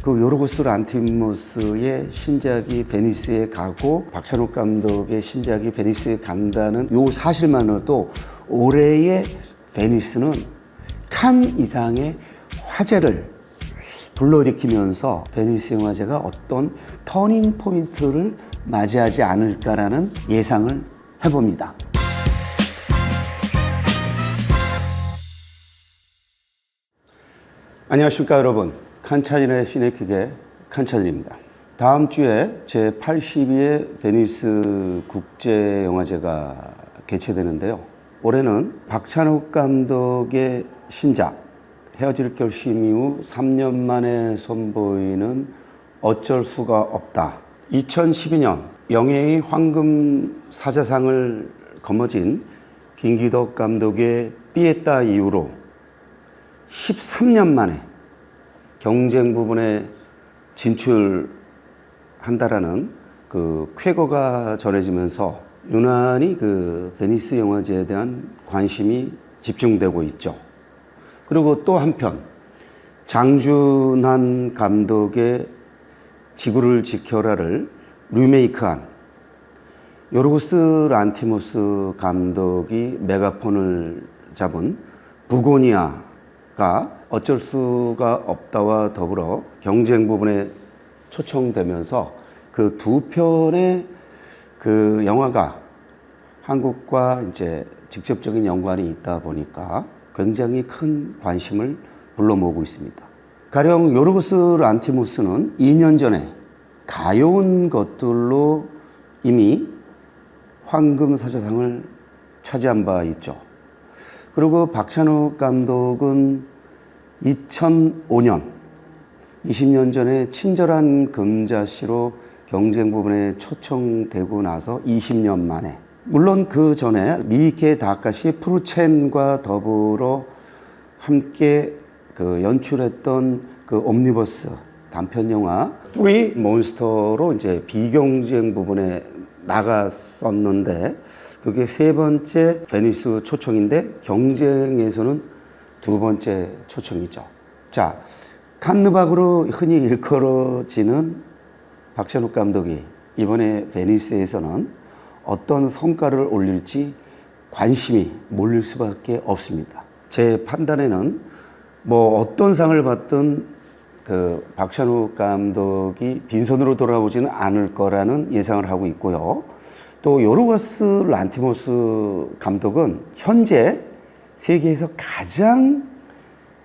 그 요르고스 란티모스의 신작이 베니스에 가고 박찬욱 감독의 신작이 베니스에 간다는 요 사실만으로도 올해의 베니스는 칸 이상의 화제를 불러일으키면서 베니스 영화제가 어떤 터닝 포인트를 맞이하지 않을까라는 예상을 해봅니다. 안녕하십니까 여러분. 칸차진의 시네킥의 칸차진입니다. 다음 주에 제82회 베니스 국제영화제가 개최되는데요. 올해는 박찬욱 감독의 신작 헤어질 결심 이후 3년 만에 선보이는 어쩔 수가 없다. 2012년 영예의 황금 사자상을 거머쥔 김기덕 감독의 삐에따 이후로 13년 만에 경쟁 부분에 진출한다라는 그 쾌거가 전해지면서 유난히 그 베니스 영화제에 대한 관심이 집중되고 있죠. 그리고 또 한편 장준환 감독의 지구를 지켜라를 리메이크한 요르고스 란티모스 감독이 메가폰을 잡은 부고니아가 어쩔 수가 없다와 더불어 경쟁 부분에 초청되면서 그 두 편의 그 영화가 한국과 이제 직접적인 연관이 있다 보니까 굉장히 큰 관심을 불러 모으고 있습니다. 가령 요르고스 란티모스는 2년 전에 가여운 것들로 이미 황금 사자상을 차지한 바 있죠. 그리고 박찬욱 감독은 2005년 20년 전에 친절한 금자씨로 경쟁 부분에 초청되고 나서 20년 만에, 물론 그 전에 미케 다카시 프루첸과 더불어 함께 그 연출했던 그 옴니버스 단편 영화 Three Monster로 이제 비경쟁 부분에 나갔었는데 그게 세 번째 베니스 초청인데 경쟁에서는 두 번째 초청이죠. 자, 칸느박으로 흔히 일컬어지는 박찬욱 감독이 이번에 베니스에서는 어떤 성과를 올릴지 관심이 몰릴 수밖에 없습니다. 제 판단에는 뭐 어떤 상을 받든 그 박찬욱 감독이 빈손으로 돌아오지는 않을 거라는 예상을 하고 있고요. 또 요르고스 란티모스 감독은 현재 세계에서 가장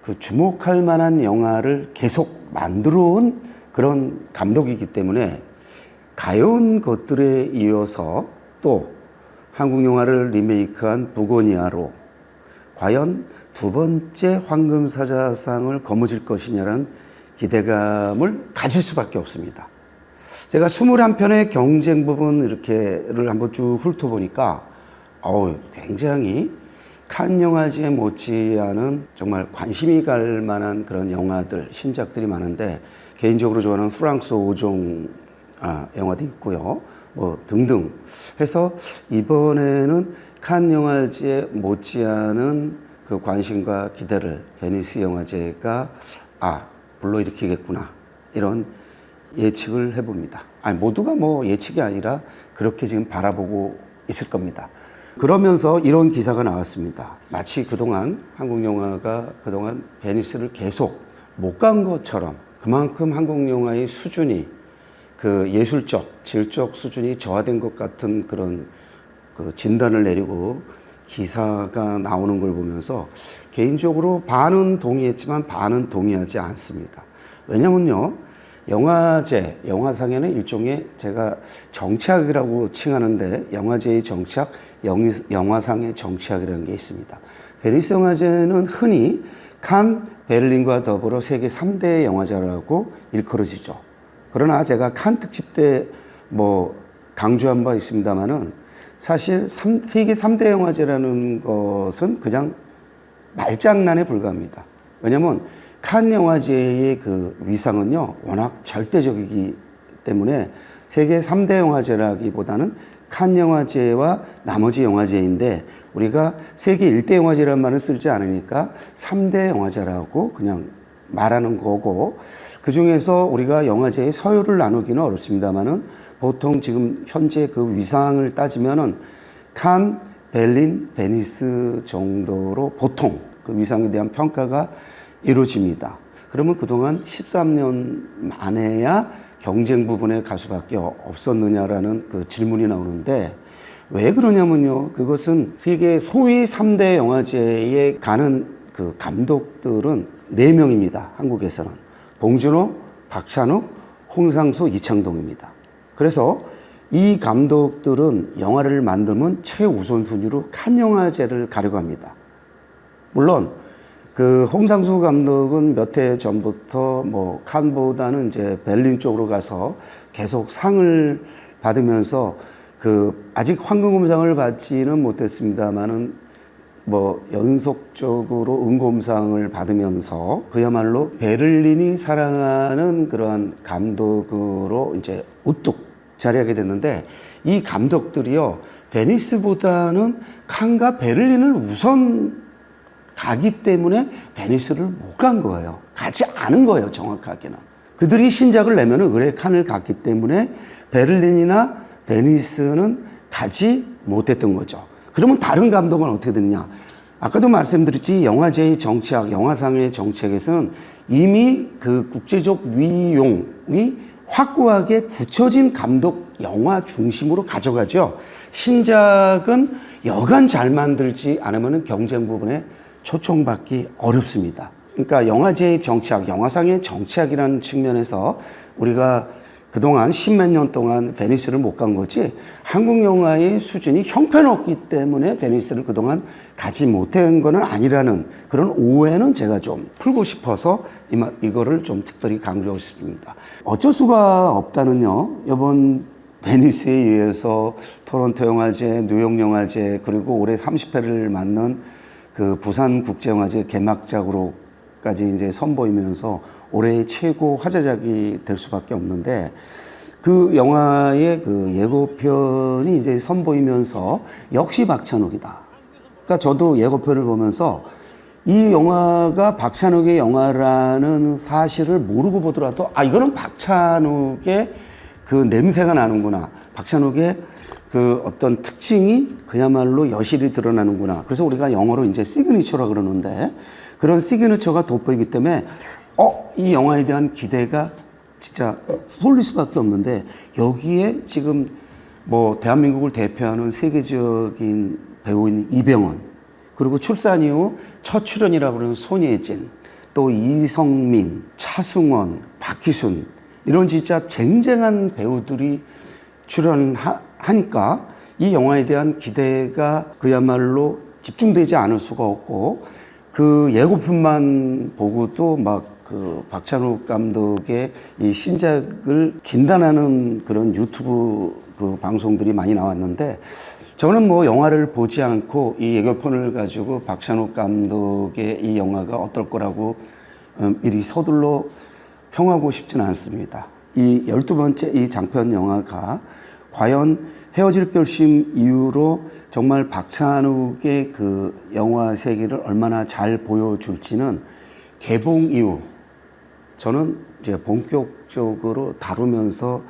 그 주목할 만한 영화를 계속 만들어 온 그런 감독이기 때문에 가여운 것들에 이어서 또 한국 영화를 리메이크한 부고니아로 과연 두 번째 황금사자상을 거머쥘 것이냐라는 기대감을 가질 수밖에 없습니다. 제가 21편의 경쟁 부분 이렇게를 한번 쭉 훑어보니까 굉장히 칸 영화제에 못지않은 정말 관심이 갈 만한 그런 영화들, 신작들이 많은데 개인적으로 좋아하는 프랑스 5종 영화도 있고요. 뭐 등등 해서 이번에는 칸 영화제에 못지않은 그 관심과 기대를 베니스 영화제가 불러일으키겠구나 이런 예측을 해봅니다. 모두가 뭐 예측이 아니라 그렇게 지금 바라보고 있을 겁니다. 그러면서 이런 기사가 나왔습니다. 마치 그동안 한국 영화가 그동안 베니스를 계속 못 간 것처럼 그만큼 한국 영화의 수준이 그 예술적, 질적 수준이 저하된 것 같은 그런 그 진단을 내리고 기사가 나오는 걸 보면서 개인적으로 반은 동의했지만 반은 동의하지 않습니다. 왜냐면요, 영화제, 영화상에는 일종의 제가 정치학이라고 칭하는데 영화제의 정치학, 영화상의 정치학이라는 게 있습니다. 베니스 영화제는 흔히 칸, 베를린과 더불어 세계 3대 영화제라고 일컬어지죠. 그러나 제가 칸 특집 때 뭐 강조한 바 있습니다만은 사실 세계 3대 영화제라는 것은 그냥 말장난에 불과합니다. 왜냐하면 칸 영화제의 그 위상은요, 워낙 절대적이기 때문에 세계 3대 영화제라기보다는 칸 영화제와 나머지 영화제인데 우리가 세계 1대 영화제라는 말을 쓰지 않으니까 3대 영화제라고 그냥 말하는 거고, 그 중에서 우리가 영화제의 서열을 나누기는 어렵습니다만은 보통 지금 현재 그 위상을 따지면은 칸, 베를린, 베니스 정도로 보통 그 위상에 대한 평가가 이루어집니다. 그러면 그동안 13년 만에야 경쟁 부분에 갈 수밖에 없었느냐라는 그 질문이 나오는데, 왜 그러냐면요. 그것은 세계 소위 3대 영화제에 가는 그 감독들은 4명입니다. 한국에서는. 봉준호, 박찬욱, 홍상수, 이창동입니다. 그래서 이 감독들은 영화를 만들면 최우선순위로 칸 영화제를 가려고 합니다. 물론 그 홍상수 감독은 몇 해 전부터 뭐 칸보다는 이제 베를린 쪽으로 가서 계속 상을 받으면서 그 아직 황금곰상을 받지는 못했습니다만은 뭐 연속적으로 은곰상을 받으면서 그야말로 베를린이 사랑하는 그러한 감독으로 이제 우뚝 자리하게 됐는데, 이 감독들이요 베니스보다는 칸과 베를린을 우선 가기 때문에 베니스를 못 간 거예요. 가지 않은 거예요, 정확하게는. 그들이 신작을 내면은 의뢰 칸을 갔기 때문에 베를린이나 베니스는 가지 못했던 거죠. 그러면 다른 감독은 어떻게 되느냐? 아까도 말씀드렸지, 영화제의 정책, 영화상의 정책에서는 이미 그 국제적 위용이 확고하게 굳혀진 감독 영화 중심으로 가져가죠. 신작은 여간 잘 만들지 않으면 경쟁 부분에 초청받기 어렵습니다. 그러니까 영화제의 정치학, 영화상의 정치학이라는 측면에서 우리가 그동안 10몇 년 동안 베니스를 못 간 거지, 한국 영화의 수준이 형편없기 때문에 베니스를 그동안 가지 못한 거는 아니라는 그런 오해는 제가 좀 풀고 싶어서 이거를 좀 특별히 강조하고 싶습니다. 어쩔 수가 없다는요, 이번 베니스에 의해서 토론토 영화제, 뉴욕 영화제, 그리고 올해 30회를 맞는 그 부산국제영화제 개막작으로까지 이제 선보이면서 올해의 최고 화제작이 될 수밖에 없는데, 그 영화의 그 예고편이 이제 선보이면서 역시 박찬욱이다. 그러니까 저도 예고편을 보면서 이 영화가 박찬욱의 영화라는 사실을 모르고 보더라도, 아, 이거는 박찬욱의 그 냄새가 나는구나. 박찬욱의 그 어떤 특징이 그야말로 여실히 드러나는구나. 그래서 우리가 영어로 이제 시그니처라 그러는데, 그런 시그니처가 돋보이기 때문에 이 영화에 대한 기대가 진짜 쏠릴 수밖에 없는데, 여기에 지금 뭐 대한민국을 대표하는 세계적인 배우인 이병헌, 그리고 출산 이후 첫 출연이라고 그러는 손예진, 또 이성민, 차승원, 박희순, 이런 진짜 쟁쟁한 배우들이 출연하니까 이 영화에 대한 기대가 그야말로 집중되지 않을 수가 없고, 그 예고편만 보고도 막 그 박찬욱 감독의 이 신작을 진단하는 그런 유튜브 그 방송들이 많이 나왔는데, 저는 뭐 영화를 보지 않고 이 예고편을 가지고 박찬욱 감독의 이 영화가 어떨 거라고 미리 서둘러 평하고 싶지는 않습니다. 이 12번째 이 장편 영화가 과연 헤어질 결심 이후로 정말 박찬욱의 그 영화 세계를 얼마나 잘 보여줄지는 개봉 이후 저는 이제 본격적으로 다루면서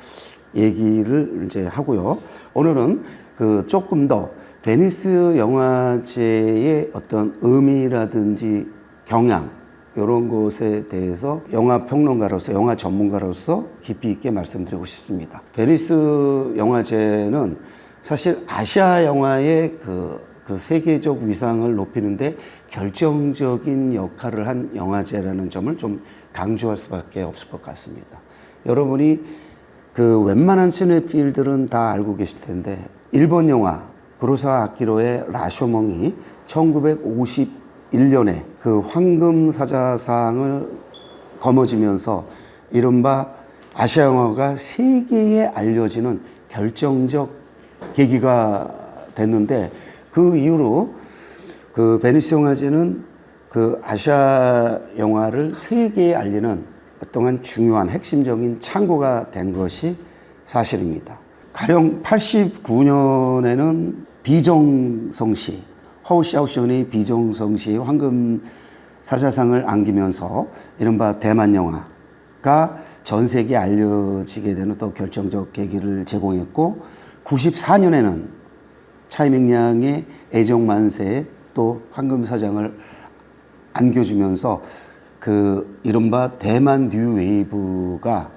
얘기를 이제 하고요. 오늘은 그 조금 더 베니스 영화제의 어떤 의미라든지 경향, 이런 것에 대해서 영화 평론가로서, 영화 전문가로서 깊이 있게 말씀드리고 싶습니다. 베니스 영화제는 사실 아시아 영화의 그 세계적 위상을 높이는데 결정적인 역할을 한 영화제라는 점을 좀 강조할 수밖에 없을 것 같습니다. 여러분이 그 웬만한 시네필들은 다 알고 계실 텐데, 일본 영화 구로사와 아키로의 라쇼몽이 1951년에 그 황금사자상을 거머쥐면서 이른바 아시아 영화가 세계에 알려지는 결정적 계기가 됐는데, 그 이후로 그 베니스 영화제는 그 아시아 영화를 세계에 알리는 어떠한 중요한 핵심적인 창구가 된 것이 사실입니다. 가령 89년에는 비정성시, 허우 샤오션의 비정성시 황금 사자상을 안기면서 이른바 대만 영화가 전 세계에 알려지게 되는 또 결정적 계기를 제공했고 94년에는 차이밍량의 애정만세에 또 황금사장을 안겨주면서 그 이른바 대만 뉴웨이브가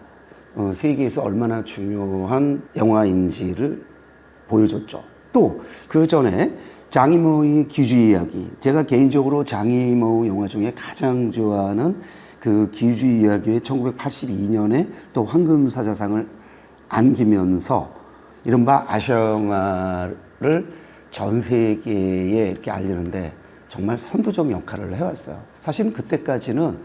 세계에서 얼마나 중요한 영화인지를 보여줬죠. 또 그 전에 장이모의 귀주의 이야기, 제가 개인적으로 장이모 영화 중에 가장 좋아하는 그 귀주의 이야기의 1982년에 또 황금사자상을 안기면서 이른바 아시아 영화를 전 세계에 이렇게 알리는데 정말 선두적 역할을 해왔어요. 사실은 그때까지는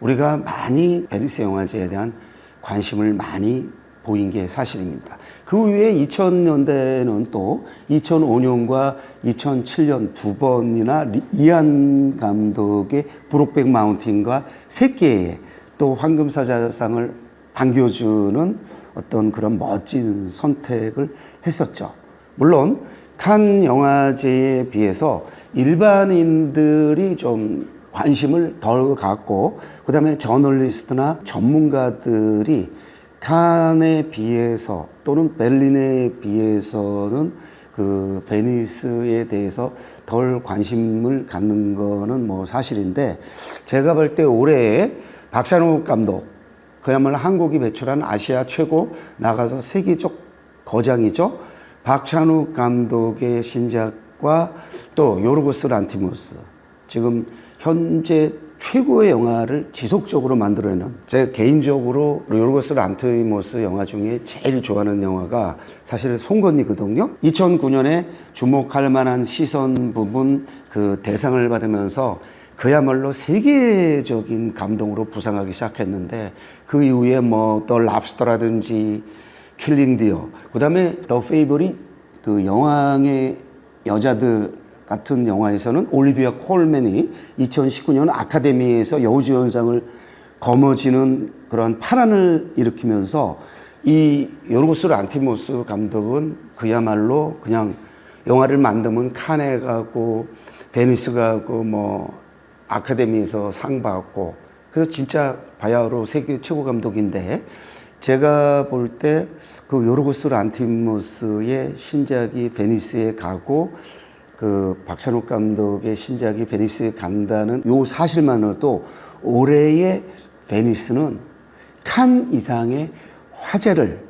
우리가 많이 베니스 영화제에 대한 관심을 많이 보인 게 사실입니다. 그 후에 2000년대는 또 2005년과 2007년 두 번이나 이안 감독의 브록백 마운틴과 세 개의 또 황금사자상을 안겨주는 어떤 그런 멋진 선택을 했었죠. 물론 칸 영화제에 비해서 일반인들이 좀 관심을 덜 갖고 그다음에 저널리스트나 전문가들이 칸에 비해서 또는 베를린에 비해서는 그 베니스에 대해서 덜 관심을 갖는 거는 뭐 사실인데 제가 볼 때 올해 박찬욱 감독 그야말로 한국이 배출한 아시아 최고 나가서 세계적 거장이죠. 박찬욱 감독의 신작과 또 요르고스 란티모스 지금 현재 최고의 영화를 지속적으로 만들어내는 제가 개인적으로 요르고스 란티모스 영화 중에 제일 좋아하는 영화가 사실 송건이거든요. 2009년에 주목할 만한 시선 부분 그 대상을 받으면서 그야말로 세계적인 감동으로 부상하기 시작했는데 그 이후에 뭐 더 랍스터라든지 킬링 디어 그다음에 더 페이버릿 그 여왕의 여자들 같은 영화에서는 올리비아 콜맨이 2019년 아카데미에서 여우주연상을 거머쥐는 그런 파란을 일으키면서 이 요르고스 란티모스 감독은 그야말로 그냥 영화를 만들면 칸에 가고 베니스 가고 뭐 아카데미에서 상 받고 그래서 진짜 바야흐로 세계 최고 감독인데 제가 볼 때 그 요르고스 란티모스의 신작이 베니스에 가고 그 박찬욱 감독의 신작이 베니스에 간다는 요 사실만으로도 올해의 베니스는 칸 이상의 화제를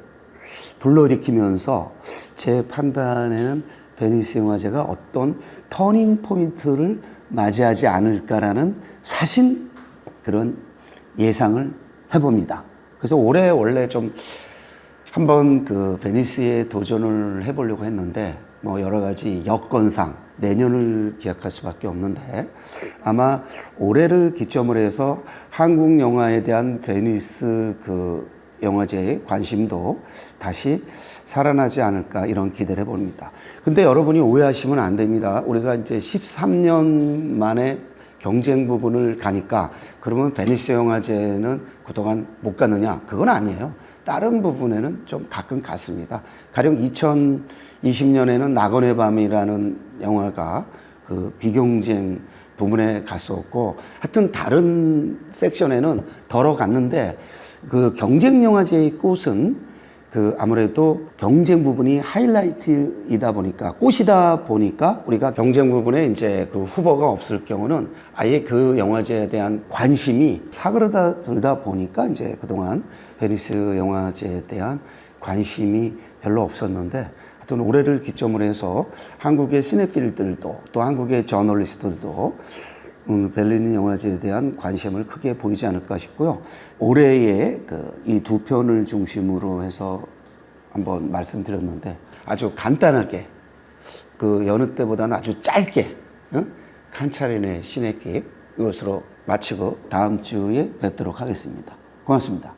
불러일으키면서 제 판단에는 베니스 영화제가 어떤 터닝 포인트를 맞이하지 않을까라는 사신 그런 예상을 해봅니다. 그래서 올해 원래 좀 한번 그 베니스에 도전을 해보려고 했는데 뭐 여러 가지 여건상 내년을 기약할 수밖에 없는데 아마 올해를 기점으로 해서 한국 영화에 대한 베니스 그 영화제의 관심도 다시 살아나지 않을까 이런 기대를 해봅니다. 근데 여러분이 오해하시면 안 됩니다. 우리가 이제 13년 만에 경쟁 부분을 가니까 그러면 베니스 영화제는 그동안 못 갔느냐? 그건 아니에요. 다른 부분에는 좀 가끔 갔습니다. 가령 2020년에는 낙원의 밤이라는 영화가 그 비경쟁 부분에 갔었고 하여튼 다른 섹션에는 덜어 갔는데 그 경쟁 영화제의 꽃은 그 아무래도 경쟁 부분이 하이라이트이다 보니까 꽃이다 보니까 우리가 경쟁 부분에 이제 그 후보가 없을 경우는 아예 그 영화제에 대한 관심이 사그러들다 보니까 이제 그동안 베니스 영화제에 대한 관심이 별로 없었는데 하여튼 올해를 기점으로 해서 한국의 시네필들도 또 한국의 저널리스트들도 베를린 영화제에 대한 관심을 크게 보이지 않을까 싶고요. 올해의 이 두 편을 중심으로 해서 한번 말씀드렸는데 아주 간단하게 그 여느 때보다는 아주 짧게 칸차린의 시네길 이것으로 마치고 다음 주에 뵙도록 하겠습니다. 고맙습니다.